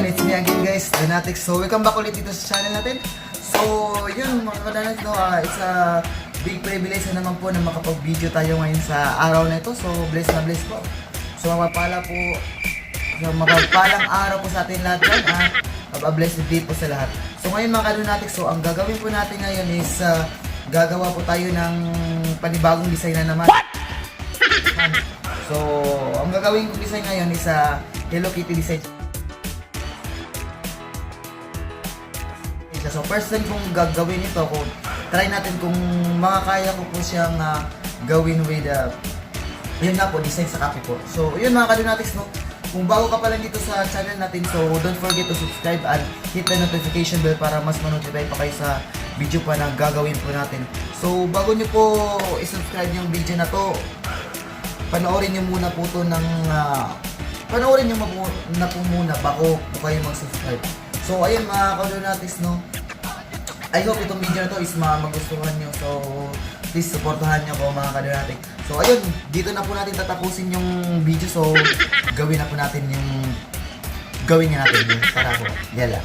Ayun, it's me again guys, Danatics. So welcome back ulit dito sa channel natin. So yun mga Danatics, no, it's a big privilege na naman po na makapag-video tayo ngayon sa araw na ito. So bless na bless po. So mapagpalang araw po sa atin lahat yan. Bless day po sa lahat. So ngayon mga Danatics, so ang gagawin po natin ngayon is gagawa po tayo ng panibagong design na naman. So ang gagawin kong design ngayon is Hello Kitty design. So first time kong gagawin ito, try natin kung makakaya ko po siyang gawin with yun nga po, design sa copy po. So yun mga Kadonatics, no, kung bago ka pa lang dito sa channel natin, so don't forget to subscribe and hit the notification bell para mas ma-notify pa kayo sa video pa na gagawin po natin. So bago nyo po i-subscribe yung video na to, panoorin nyo muna po to ng panoorin nyo na po muna bago po kayo mag-subscribe. So ayun mga Kadonatics, no, I hope itong video na to is magustuhan nyo. So please supportahan nyo po mga Kadonatics. So ayun, dito na po natin tatapusin yung video. So gawin na po natin yung gawin na natin yung para po. Yala.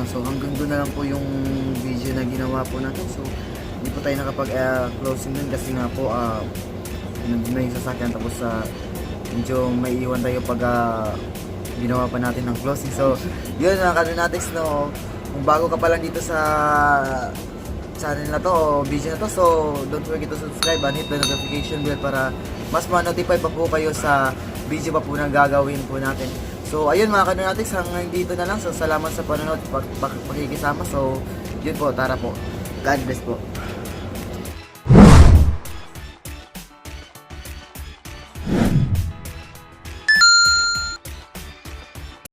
lang. So hanggang doon na lang po yung video na ginawa po natin. So hindi po tayo nakapag-closing dun kasi nga po nandun na yung sasakyan, tapos medyo may iwan tayo pag ginawa pa natin ng closing. So yun mga Kadonatics, no, kung bago ka pa lang dito sa channel na to o video na to, so don't forget to subscribe and hit the notification bell para mas ma-notify pa po kayo sa video pa po na gagawin po natin. So ayun mga Kadonatics, hanggang dito na lang. So salamat sa panonood, pakikisama. So yun po, tara po, God bless po.